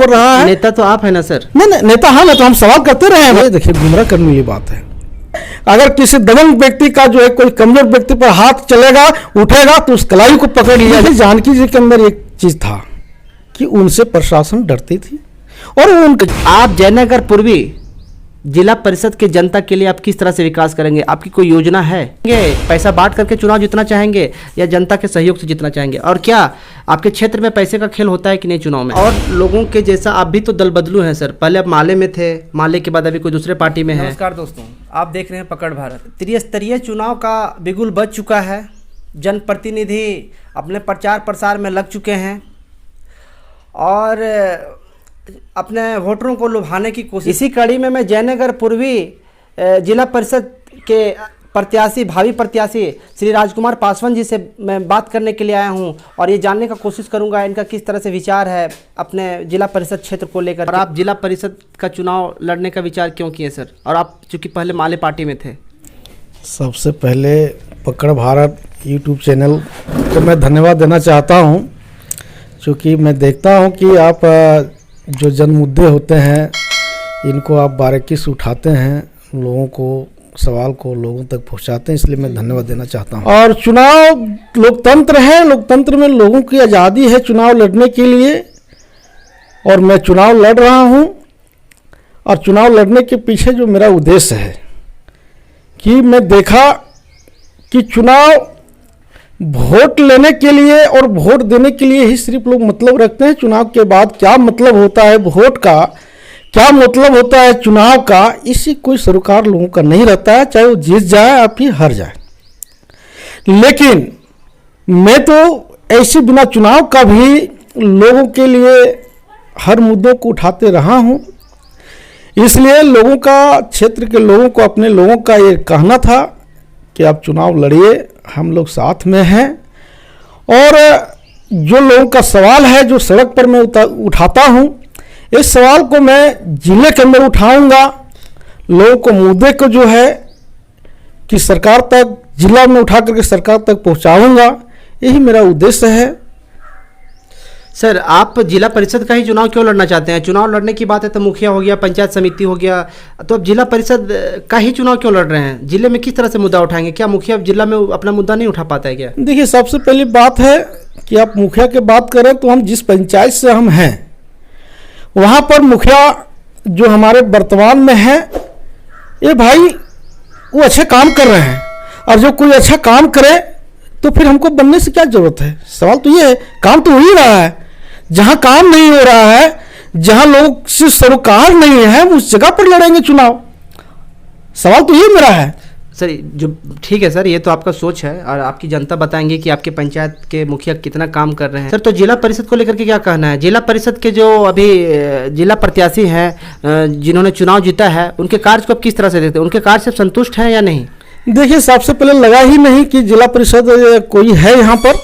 बढ़ रहा है। नेता तो आप है ना सर? नहीं, नेता है ना, तो हम सवाल करते रहे हैं। देखिए, गुमराह करने वाली बात है। अगर किसी दबंग व्यक्ति का जो है कोई कमजोर व्यक्ति पर हाथ चलेगा, उठेगा, तो उस कलाई को पकड़ लिया। जानकी जी के अंदर एक चीज था कि उनसे प्रशासन डरती थी और उनके। आप जयनगर पूर्वी जिला परिषद के जनता के लिए आप किस तरह से विकास करेंगे? आपकी कोई योजना है? पैसा बांट करके चुनाव जीतना चाहेंगे या जनता के सहयोग से जीतना चाहेंगे? और क्या आपके क्षेत्र में पैसे का खेल होता है कि नहीं चुनाव में? और लोगों के जैसा आप भी तो दल बदलू हैं सर, पहले आप माले में थे, माले के बाद अभी कोई दूसरे पार्टी में है। नमस्कार दोस्तों, आप देख रहे हैं पकड़ भारत। त्रिस्तरीय चुनाव का बिगुल बज चुका है, जनप्रतिनिधि अपने प्रचार प्रसार में लग चुके हैं और अपने वोटरों को लुभाने की कोशिश। इसी कड़ी में मैं जयनगर पूर्वी जिला परिषद के प्रत्याशी, भावी प्रत्याशी श्री राजकुमार पासवान जी से मैं बात करने के लिए आया हूं और ये जानने का कोशिश करूंगा इनका किस तरह से विचार है अपने जिला परिषद क्षेत्र को लेकर। और आप जिला परिषद का चुनाव लड़ने का विचार क्यों किए सर? और आप चूँकि पहले माले पार्टी में थे। सबसे पहले पकड़ भारत यूट्यूब चैनल को मैं धन्यवाद देना चाहता हूँ, क्योंकि मैं देखता हूँ कि आप जो जन मुद्दे होते हैं इनको आप बारीकी से उठाते हैं, लोगों को सवाल को लोगों तक पहुंचाते हैं, इसलिए मैं धन्यवाद देना चाहता हूं। और चुनाव लोकतंत्र है, लोकतंत्र में लोगों की आज़ादी है चुनाव लड़ने के लिए, और मैं चुनाव लड़ रहा हूं। और चुनाव लड़ने के पीछे जो मेरा उद्देश्य है कि मैं देखा कि चुनाव वोट लेने के लिए और वोट देने के लिए ही सिर्फ लोग मतलब रखते हैं। चुनाव के बाद क्या मतलब होता है वोट का, क्या मतलब होता है चुनाव का, इसी कोई सरोकार लोगों का नहीं रहता है, चाहे वो जीत जाए या फिर हार जाए। लेकिन मैं तो ऐसे बिना चुनाव का भी लोगों के लिए हर मुद्दों को उठाते रहा हूँ। इसलिए लोगों का, क्षेत्र के लोगों को, अपने लोगों का ये कहना था कि आप चुनाव लड़िए, हम लोग साथ में हैं। और जो लोगों का सवाल है जो सड़क पर मैं उठाता हूं, इस सवाल को मैं जिले के अंदर उठाऊंगा, लोगों को मुद्दे को जो है कि सरकार तक, जिला में उठा करके सरकार तक पहुंचाऊंगा, यही मेरा उद्देश्य है। सर, आप जिला परिषद का ही चुनाव क्यों लड़ना चाहते हैं? चुनाव लड़ने की बात है तो मुखिया हो गया, पंचायत समिति हो गया, तो अब जिला परिषद का ही चुनाव क्यों लड़ रहे हैं? जिले में किस तरह से मुद्दा उठाएंगे? क्या मुखिया जिला में अपना मुद्दा नहीं उठा पाता है क्या? देखिए, सबसे पहली बात है कि आप मुखिया की बात करें तो हम जिस पंचायत से हम हैं वहाँ पर मुखिया जो हमारे वर्तमान में है, ये भाई वो अच्छे काम कर रहे हैं, और जो कोई अच्छा काम करे तो फिर हमको बनने से क्या जरूरत है? सवाल तो ये है, काम तो हो ही रहा है। जहां काम नहीं हो रहा है, जहां लोग से सरोकार नहीं है, उस जगह पर लड़ेंगे चुनाव। सवाल तो ये मेरा है सर। जो ठीक है सर, ये तो आपका सोच है और आपकी जनता बताएंगे कि आपके पंचायत के मुखिया कितना काम कर रहे हैं। सर, तो जिला परिषद को लेकर के क्या कहना है? जिला परिषद के जो अभी जिला प्रत्याशी हैं जिन्होंने चुनाव जीता है, उनके कार्य को आप किस तरह से देखते हैं? उनके कार्य से संतुष्ट हैं या नहीं? देखिए, सबसे पहले लगा ही नहीं कि जिला परिषद कोई है यहाँ पर,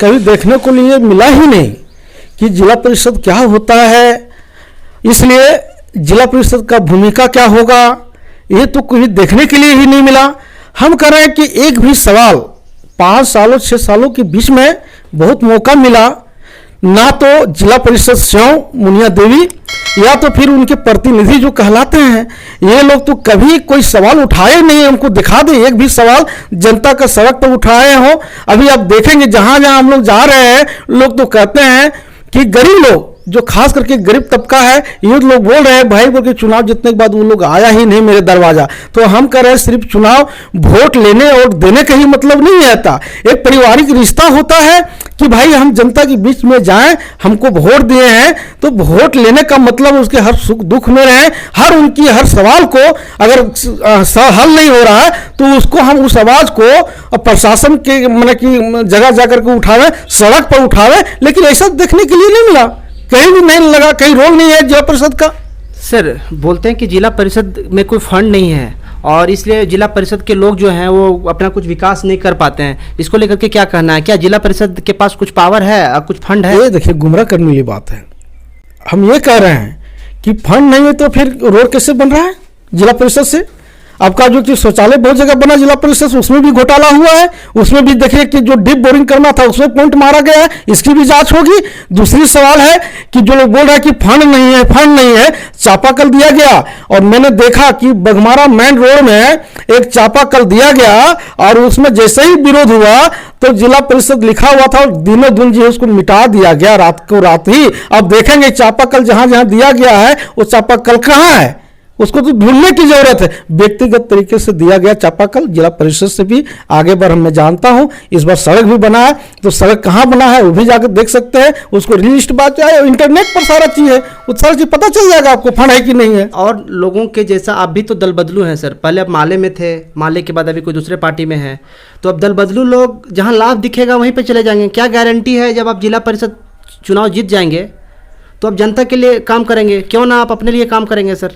कभी देखने को लिए मिला ही नहीं कि जिला परिषद क्या होता है। इसलिए जिला परिषद का भूमिका क्या होगा ये तो कोई देखने के लिए ही नहीं मिला। हम कह रहे हैं कि एक भी सवाल 5 सालों 6 सालों के बीच में बहुत मौका मिला, ना तो जिला परिषद स्वयं मुनिया देवी या तो फिर उनके प्रतिनिधि जो कहलाते हैं, ये लोग तो कभी कोई सवाल उठाए नहीं। हमको दिखा दे एक भी सवाल जनता का सड़क पर उठाए हो। अभी आप देखेंगे जहां जहां हम लोग जा रहे हैं, लोग तो कहते हैं कि गरीब लोग, जो खास करके गरीब तबका है, ये लोग बोल रहे हैं भाई बोल के चुनाव जीतने के बाद वो लोग आया ही नहीं मेरे दरवाजा। तो हम कह रहे हैं सिर्फ चुनाव वोट लेने और देने का ही मतलब नहीं रहता। एक पारिवारिक रिश्ता होता है कि भाई हम जनता के बीच में जाएं, हमको वोट दिए हैं तो वोट लेने का मतलब उसके हर सुख दुख में रहें, हर उनकी हर सवाल को अगर हल नहीं हो रहा है तो उसको हम उस आवाज को प्रशासन के मतलब कि जगह जाकर के उठावे, सड़क पर उठावे। लेकिन ऐसा देखने के लिए नहीं मिला, कहीं भी नहीं लगा, कहीं रोल नहीं है जिला परिषद का। सर, बोलते हैं कि जिला परिषद में कोई फंड नहीं है और इसलिए जिला परिषद के लोग जो हैं वो अपना कुछ विकास नहीं कर पाते हैं। इसको लेकर के क्या कहना है? क्या जिला परिषद के पास कुछ पावर है, कुछ फंड है? ये देखिए, गुमराह करने वाली बात है। हम ये कह रहे हैं कि फंड नहीं है तो फिर रोड कैसे बन रहा है जिला परिषद से? आपका जो कि शौचालय बहुत जगह बना जिला परिषद से, उसमें भी घोटाला हुआ है। उसमें भी देखिए कि जो डीप बोरिंग करना था उसमें पॉइंट मारा गया है, इसकी भी जांच होगी। दूसरी सवाल है कि जो लोग बोल रहे हैं कि फंड नहीं है, चापाकल दिया गया और मैंने देखा कि बघमारा मेन रोड में एक चापाकल दिया गया और उसमें जैसे ही विरोध हुआ तो जिला परिषद लिखा हुआ था और दिनों दिन जो उसको मिटा दिया गया, रात को रात ही। अब देखेंगे चापाकल जहां जहां दिया गया है वो चापाकल कहां है, उसको तो ढूंढने की जरूरत है। व्यक्तिगत तरीके से दिया गया चापाकल जिला परिषद से भी आगे बढ़, मैं जानता हूं। इस बार सड़क भी बना है, तो सड़क कहां बना है वो भी जाकर देख सकते हैं। उसको लिस्ट बात है, इंटरनेट पर सारा चीज है, वो सारा चीज पता चल जाएगा आपको फंड है कि नहीं है। और लोगों के जैसा आप भी तो दल बदलू हैं सर। पहले आप माले में थे, माले के बाद अभी कोई दूसरे पार्टी में है, तो अब दल बदलू लोग जहाँ लाभ दिखेगा वहीं पर चले जाएंगे। क्या गारंटी है जब आप जिला परिषद चुनाव जीत जाएंगे तो आप जनता के लिए काम करेंगे, क्यों ना आप अपने लिए काम करेंगे सर?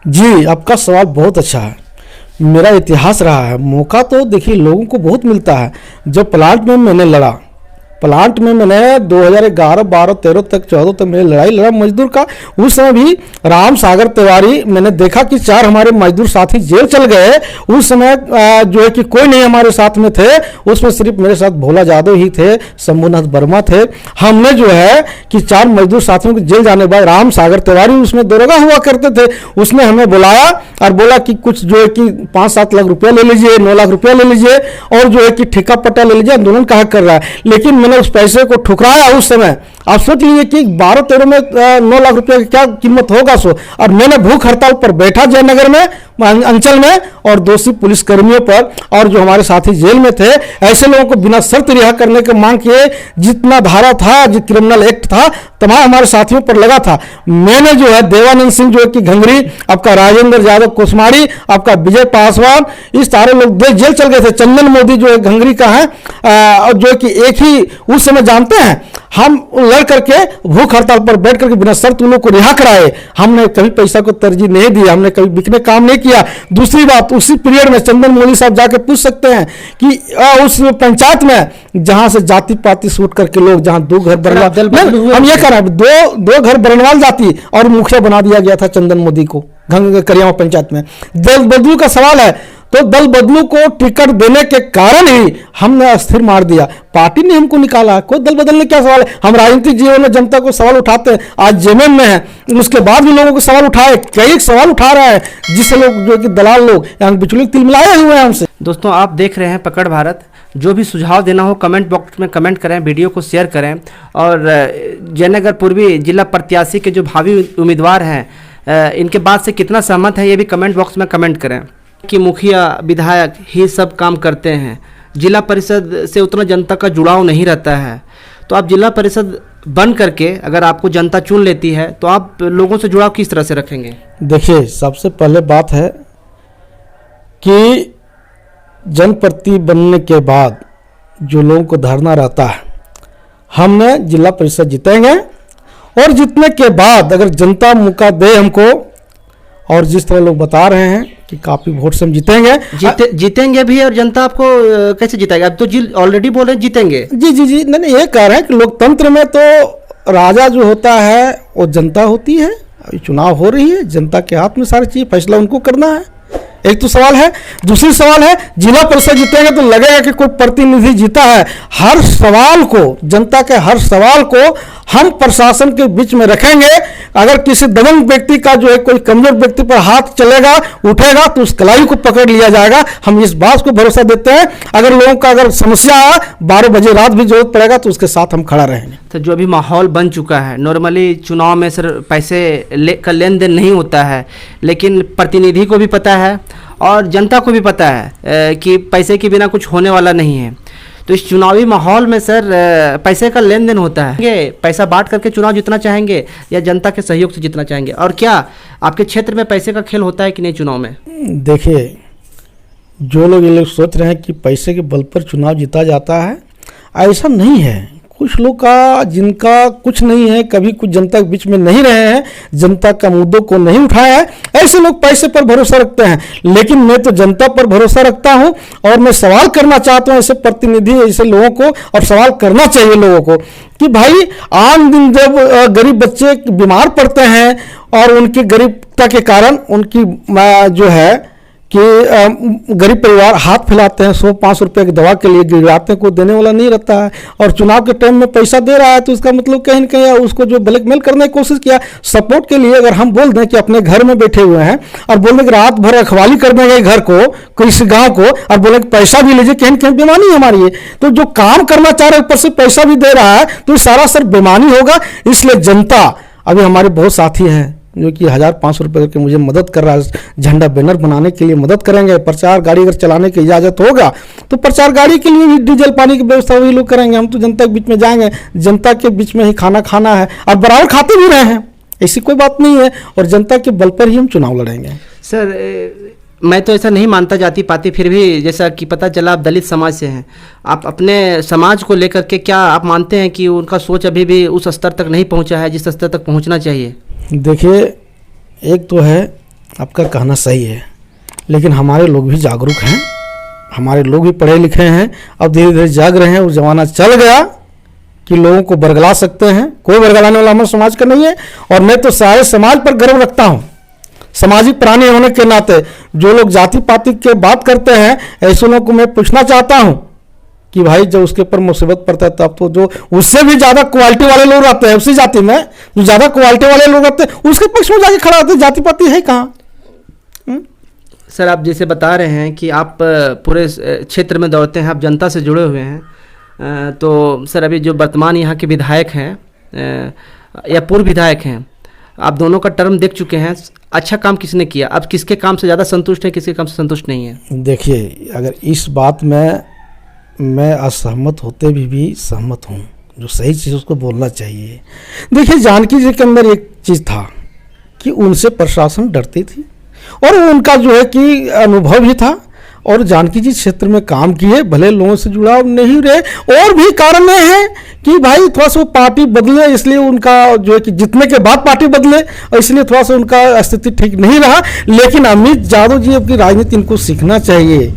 जी, आपका सवाल बहुत अच्छा है। मेरा इतिहास रहा है, मौका तो देखिए लोगों को बहुत मिलता है। जब प्लांट में मैंने लड़ा, प्लांट में मैंने 2011, 12, 13 तक 14 तक मैंने लड़ाई लड़ा मजदूर का। उस समय भी राम सागर तिवारी, मैंने देखा कि 4 हमारे मजदूर साथी जेल चल गए। उस समय जो है कि कोई नहीं हमारे साथ में थे, उसमें सिर्फ मेरे साथ भोला यादव ही थे, शंभुनाथ वर्मा थे। हमने जो है कि 4 मजदूर साथियों को जेल जाने के बाद राम सागर तिवारी उसमें दरोगा हुआ करते थे, उसने हमें बुलाया और बोला कि कुछ जो है कि 5-7 लाख रुपया ले लीजिए, 9 लाख रुपया ले लीजिए और जो है कि ठेका पट्टा ले लीजिए, आंदोलन कहा कर रहा है। लेकिन उस पैसे को ठुकराया उस समय। आप सोच लीजिए कि 12-13 में 9 लाख रुपए की क्या कीमत होगा सो। और मैंने भूख हड़ताल पर बैठा जयनगर में अंचल में और दोषी पुलिस कर्मियों पर और जो हमारे साथी जेल में थे ऐसे लोगों को बिना शर्त रिहा करने की मांग किए। जितना धारा था, जो क्रिमिनल एक्ट था, तमाम हमारे साथियों पर लगा था। मैंने जो है देवानंद सिंह जो है कि घंगरी, आपका राजेंद्र यादव कोसमारी, आपका विजय पासवान, इस सारे लोग जेल चल गए थे। चंदन मोदी जो है घंगरी का है और जो है कि एक ही उस समय जानते हैं हम लड़ करके भूख हड़ताल पर बैठ करके बिना शर्त उन लोगों को रिहा कराए। हमने कभी पैसा को तरजीह नहीं दिया, हमने कभी बिकने काम नहीं किया। दूसरी बात, उसी पीरियड में चंदन मोदी साहब जाके पूछ सकते हैं कि उस पंचायत में जहां से जाति पाति सूट करके लोग जहां 2 घर बनवा, हम ये कह रहे हैं 2 घर बनवाल जाति और मुखिया बना दिया गया था चंदन मोदी को करियामा पंचायत में। दल बदलू का सवाल है तो दल बदलू को टिकट देने के कारण ही हमने अस्थिर मार दिया, पार्टी ने हमको निकाला। कोई दल बदलने क्या सवाल है? हम राजनीतिक जीवन में जनता को सवाल उठाते हैं। आज जेएमएम में है, उसके बाद भी लोगों को सवाल उठाए, कई सवाल उठा रहा है जिससे लोग जो कि दलाल लोग यहाँ बिचौलिए तिल मिलाए हुए हैं हमसे। दोस्तों आप देख रहे हैं पकड़ भारत। जो भी सुझाव देना हो कमेंट बॉक्स में कमेंट करें, वीडियो को शेयर करें और जयनगर पूर्वी जिला प्रत्याशी के जो भावी उम्मीदवार हैं इनके बात से कितना सहमत है ये भी कमेंट बॉक्स में कमेंट करें। कि मुखिया विधायक ही सब काम करते हैं, जिला परिषद से उतना जनता का जुड़ाव नहीं रहता है। तो आप जिला परिषद बन करके अगर आपको जनता चुन लेती है तो आप लोगों से जुड़ाव किस तरह से रखेंगे? देखिए, सबसे पहले बात है कि जनप्रतिनिधि बनने के बाद जो लोगों को धरना रहता है, हमने जिला परिषद जीतेंगे और जीतने के बाद अगर जनता मौका दे हमको, और जिस तरह लोग बता रहे हैं कि काफी वोट से हम जीतेंगे। जीतेंगे भी और जनता आपको कैसे जिताएगा? अब तो ऑलरेडी बोल रहे हैं जीतेंगे। जी नहीं, ये कह रहे हैं कि लोकतंत्र में तो राजा जो होता है वो जनता होती है। चुनाव हो रही है, जनता के हाथ में सारी चीज, फैसला उनको करना है। एक तो सवाल है। दूसरी सवाल है, जिला परिषद जीतेंगे तो लगेगा कि कोई प्रतिनिधि जीता है। हर सवाल को, जनता के हर सवाल को हम प्रशासन के बीच में रखेंगे। अगर किसी दबंग व्यक्ति का जो है कोई कमजोर व्यक्ति पर हाथ चलेगा, उठेगा तो उस कलाई को पकड़ लिया जाएगा। हम इस बात को भरोसा देते हैं। अगर लोगों का अगर समस्या 12 बजे रात भी जरूरत पड़ेगा तो उसके साथ हम खड़ा रहेंगे। तो जो अभी माहौल बन चुका है, नॉर्मली चुनाव में सर पैसे का लेन देन नहीं होता है, लेकिन प्रतिनिधि को भी पता है और जनता को भी पता है कि पैसे के बिना कुछ होने वाला नहीं है। तो इस चुनावी माहौल में सर पैसे का लेन देन होता है। पैसा बांट करके चुनाव जीतना चाहेंगे या जनता के सहयोग से जीतना चाहेंगे? और क्या आपके क्षेत्र में पैसे का खेल होता है कि नहीं चुनाव में? देखिए, जो लोग ये लोग सोच रहे हैं कि पैसे के बल पर चुनाव जीता जाता है, ऐसा नहीं है। कुछ लोग का जिनका कुछ नहीं है, कभी कुछ जनता के बीच में नहीं रहे हैं, जनता का मुद्दों को नहीं उठाया है, ऐसे लोग पैसे पर भरोसा रखते हैं। लेकिन मैं तो जनता पर भरोसा रखता हूं और मैं सवाल करना चाहता हूं ऐसे प्रतिनिधि, ऐसे लोगों को, और सवाल करना चाहिए लोगों को कि भाई आम दिन जब गरीब बच्चे बीमार पड़ते हैं और उनकी गरीबता के कारण उनकी जो है कि गरीब परिवार हाथ फैलाते हैं, 100-500 रुपये की दवा के लिए गिराते को देने वाला नहीं रहता है, और चुनाव के टाइम में पैसा दे रहा है तो इसका मतलब कहीं न कहीं उसको जो ब्लैकमेल करने की कोशिश किया सपोर्ट के लिए। अगर हम बोल दें कि अपने घर में बैठे हुए हैं और बोल दें कि रात भर रखवाली कर देंगे घर को, किसी गाँव को, और बोले कि पैसा भी लीजिए, कहीं न कहीं बेईमानी हमारी है। तो जो काम करना चाह रहे हैं ऊपर से पैसा भी दे रहा है तो सारा सर बेईमानी होगा। इसलिए जनता, अभी हमारे बहुत साथी हैं जो कि 1500 रुपये करके मुझे मदद कर रहा है, झंडा बैनर बनाने के लिए मदद करेंगे। प्रचार गाड़ी अगर चलाने की इजाज़त होगा तो प्रचार गाड़ी के लिए भी डीजल पानी की व्यवस्था वही लोग करेंगे। हम तो जनता के बीच में जाएंगे, जनता के बीच में ही खाना खाना है, और बराबर खाते भी रहे हैं, ऐसी कोई बात नहीं है, और जनता के बल पर ही हम चुनाव लड़ेंगे। सर मैं तो ऐसा नहीं मानता जाति पाति, फिर भी जैसा कि पता चला आप दलित समाज से हैं, आप अपने समाज को लेकर के क्या आप मानते हैं कि उनका सोच अभी भी उस स्तर तक नहीं पहुंचा है जिस स्तर तक पहुंचना चाहिए? देखिए, एक तो है आपका कहना सही है, लेकिन हमारे लोग भी जागरूक हैं, हमारे लोग भी पढ़े लिखे हैं, अब धीरे धीरे जाग रहे हैं। वो ज़माना चल गया कि लोगों को बरगला सकते हैं, कोई बरगलाने वाला हमारे समाज का नहीं है। और मैं तो सारे समाज पर गर्व रखता हूँ, सामाजिक प्राणी होने के नाते। जो लोग जाति पाति के बात करते हैं, ऐसे लोगों को मैं पूछना चाहता हूँ कि भाई जब उसके ऊपर मुसीबत पड़ता है तब तो जो उससे भी ज़्यादा क्वालिटी वाले लोग रहते हैं, उसी जाति में जो ज़्यादा क्वालिटी वाले लोग रहते हैं उसके पक्ष में जाके खड़ा होते हैं। जाति पाति है कहाँ? सर आप जैसे बता रहे हैं कि आप पूरे क्षेत्र में दौड़ते हैं, आप जनता से जुड़े हुए हैं, तो सर अभी जो वर्तमान यहाँ के विधायक हैं या पूर्व विधायक हैं, आप दोनों का टर्म देख चुके हैं, अच्छा काम किसने किया? अब किसके काम से ज़्यादा संतुष्ट है, किसके काम से संतुष्ट नहीं है? देखिए, अगर इस बात में मैं असहमत होते भी सहमत हूँ, जो सही चीज़ उसको बोलना चाहिए। देखिए, जानकी जी के अंदर एक चीज़ था कि उनसे प्रशासन डरती थी, और उनका जो है कि अनुभव भी था, और जानकी जी क्षेत्र में काम किए, भले लोगों से जुड़ाव नहीं रहे। और भी कारण है कि भाई थोड़ा सा पार्टी बदले, इसलिए उनका जो है कि जीतने के बाद पार्टी बदले, और इसलिए थोड़ा सा उनका स्थिति ठीक नहीं रहा। लेकिन अमित यादव जी अपनी राजनीति इनको सीखना चाहिए।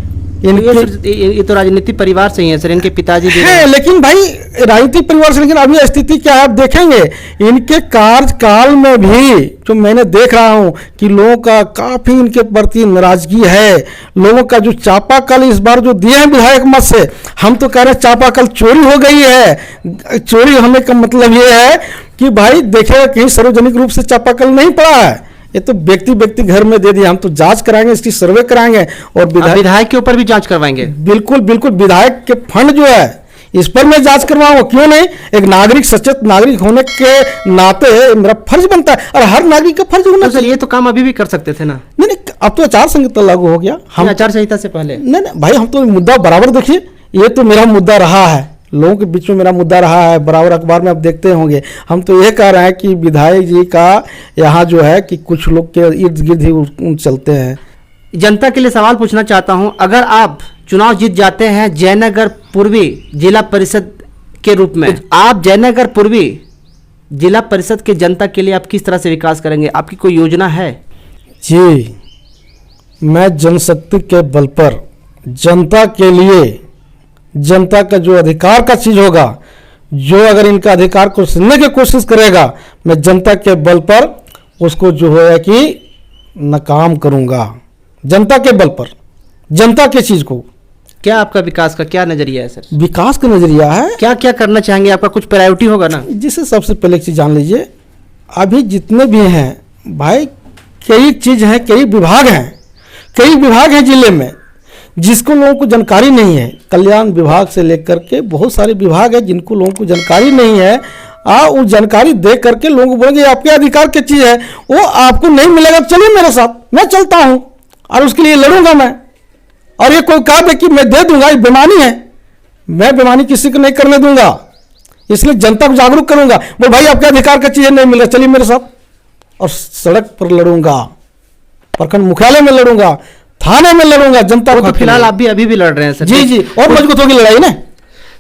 ये तो राजनीतिक परिवार से ही है सर, इनके पिताजी भी है, लेकिन भाई राजनीतिक परिवार से, लेकिन अभी स्थिति क्या है आप देखेंगे, इनके कार्यकाल में भी जो मैंने देख रहा हूं कि लोगों का काफी इनके प्रति नाराजगी है। लोगों का जो चापाकल इस बार जो दिए हैं विधायक मत से, हम तो कह रहे हैं चापाकल चोरी हो गई है। चोरी होने का मतलब ये है कि भाई देखिएगा कहीं सार्वजनिक रूप से चापाकल नहीं पड़ा है, ये तो व्यक्ति घर में दे दिया। हम तो जांच कराएंगे, इसकी सर्वे कराएंगे, और विधायक के ऊपर भी जांच करवाएंगे। बिल्कुल बिल्कुल, विधायक के फंड जो है इस पर मैं जांच करवाऊंगा, क्यों नहीं? एक नागरिक, सचेत नागरिक होने के नाते मेरा फर्ज बनता है, और हर नागरिक का फर्ज होना चाहिए। ये तो काम अभी भी कर सकते थे ना? नहीं, अब तो आचार संहिता लागू हो गया। हम आचार संहिता से पहले नहीं भाई, हम तो मुद्दा बराबर, देखिए ये तो मेरा मुद्दा रहा है, लोगों के बीच में मेरा मुद्दा रहा है, बराबर अखबार में आप देखते होंगे। हम तो ये कह रहे हैं कि विधायक जी का यहाँ जो है कि कुछ लोग के इर्द गिर्द ही चलते हैं। जनता के लिए सवाल पूछना चाहता हूँ, अगर आप चुनाव जीत जाते हैं जयनगर पूर्वी जिला परिषद के रूप में, आप जयनगर पूर्वी जिला परिषद के जनता के लिए आप किस तरह से विकास करेंगे? आपकी कोई योजना है? जी, मैं जनशक्ति के बल पर जनता के लिए, जनता का जो अधिकार का चीज होगा, जो अगर इनका अधिकार को सुनने की कोशिश करेगा, मैं जनता के बल पर उसको जो है कि नाकाम करूंगा। जनता के बल पर, जनता के चीज को। क्या आपका विकास का क्या नजरिया है सर? विकास का नजरिया है, क्या क्या करना चाहेंगे? आपका कुछ प्रायोरिटी होगा ना? जिसे सबसे पहले एक चीज जान लीजिए, अभी जितने भी हैं भाई, कई चीज है, कई विभाग हैं जिले में जिसको लोगों को जानकारी नहीं है। कल्याण विभाग से लेकर के बहुत सारे विभाग है जिनको लोगों को जानकारी नहीं है। वो जानकारी दे करके लोगों को बोलेंगे आपके अधिकार की चीज है, वो आपको नहीं मिलेगा, चलिए मेरे साथ, मैं चलता हूं और उसके लिए लड़ूंगा मैं। और ये कोई कहा दे कि मैं दे दूंगा, ये बेईमानी है। मैं बेईमानी किसी को नहीं करने दूंगा, इसलिए जनता को जागरूक करूंगा। बोल भाई आपके अधिकार का चीज नहीं मिल रहा, चलिए मेरे साथ, और सड़क पर लड़ूंगा, प्रखंड मुख्यालय में लड़ूंगा, थाने में लड़ूंगा, जनता को। तो फिलहाल आप भी अभी भी लड़ रहे हैं सर? जी, और मजबूत होगी लड़ाई ना,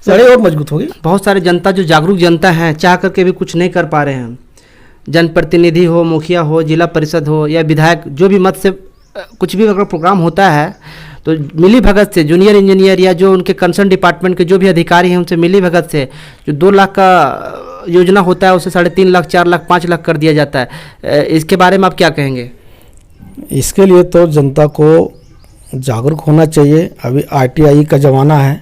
लड़ाई और मजबूत होगी। बहुत सारे जनता जो जागरूक जनता है, चाह करके भी कुछ नहीं कर पा रहे हैं। जनप्रतिनिधि हो, मुखिया हो, जिला परिषद हो या विधायक, जो भी मत से कुछ भी अगर प्रोग्राम होता है तो मिली भगत से जूनियर इंजीनियर या जो उनके कंसर्न डिपार्टमेंट के जो भी अधिकारी हैं उनसे मिली भगत से जो 2 लाख का योजना होता है उसे 3.5 लाख, 4 लाख, 5 लाख कर दिया जाता है। इसके बारे में आप क्या कहेंगे? इसके लिए तो जनता को जागरूक होना चाहिए। अभी आरटीआई का ज़माना है,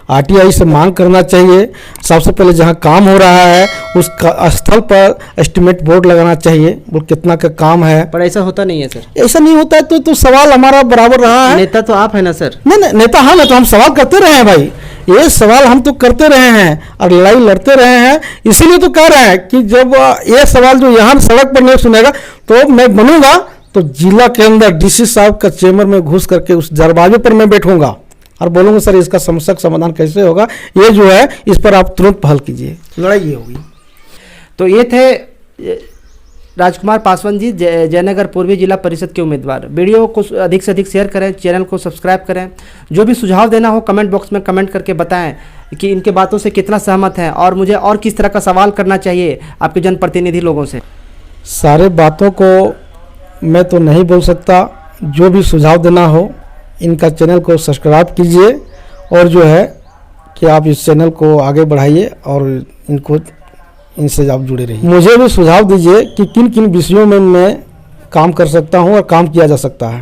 आरटीआई से मांग करना चाहिए। सबसे पहले जहाँ काम हो रहा है उस स्थल पर एस्टिमेट बोर्ड लगाना चाहिए, वो कितना का काम है। पर ऐसा होता नहीं है सर। ऐसा नहीं होता है तो सवाल हमारा बराबर रहा है। नेता तो आप है ना सर। नहीं, नेता हम है तो हम सवाल करते रहे हैं भाई, ये सवाल हम तो करते रहे हैं और लड़ाई लड़ते रहे हैं। इसीलिए तो कह रहे हैं कि जब ये सवाल जो यहाँ सड़क पर नहीं सुनेगा तो मैं बनूंगा तो जिला के अंदर डीसी साहब का चेम्बर में घुस करके उस दरवाजे पर मैं बैठूंगा और बोलूंगा सर इसका समस्या का समाधान कैसे होगा, ये जो है इस पर आप तुरंत पहल कीजिए। लड़ाई ये होगी। तो ये थे राजकुमार पासवान जी, जयनगर पूर्वी जिला परिषद के उम्मीदवार। वीडियो को अधिक से अधिक शेयर करें, चैनल को सब्सक्राइब करें। जो भी सुझाव देना हो कमेंट बॉक्स में कमेंट करके बताएं कि इनके बातों से कितना सहमत हैं और मुझे और किस तरह का सवाल करना चाहिए आपके जनप्रतिनिधि लोगों से। सारे बातों को मैं तो नहीं बोल सकता, जो भी सुझाव देना हो इनका चैनल को सब्सक्राइब कीजिए और जो है कि आप इस चैनल को आगे बढ़ाइए और इनसे आप जुड़े रहिए। मुझे भी सुझाव दीजिए कि किन किन विषयों में मैं काम कर सकता हूं और काम किया जा सकता है।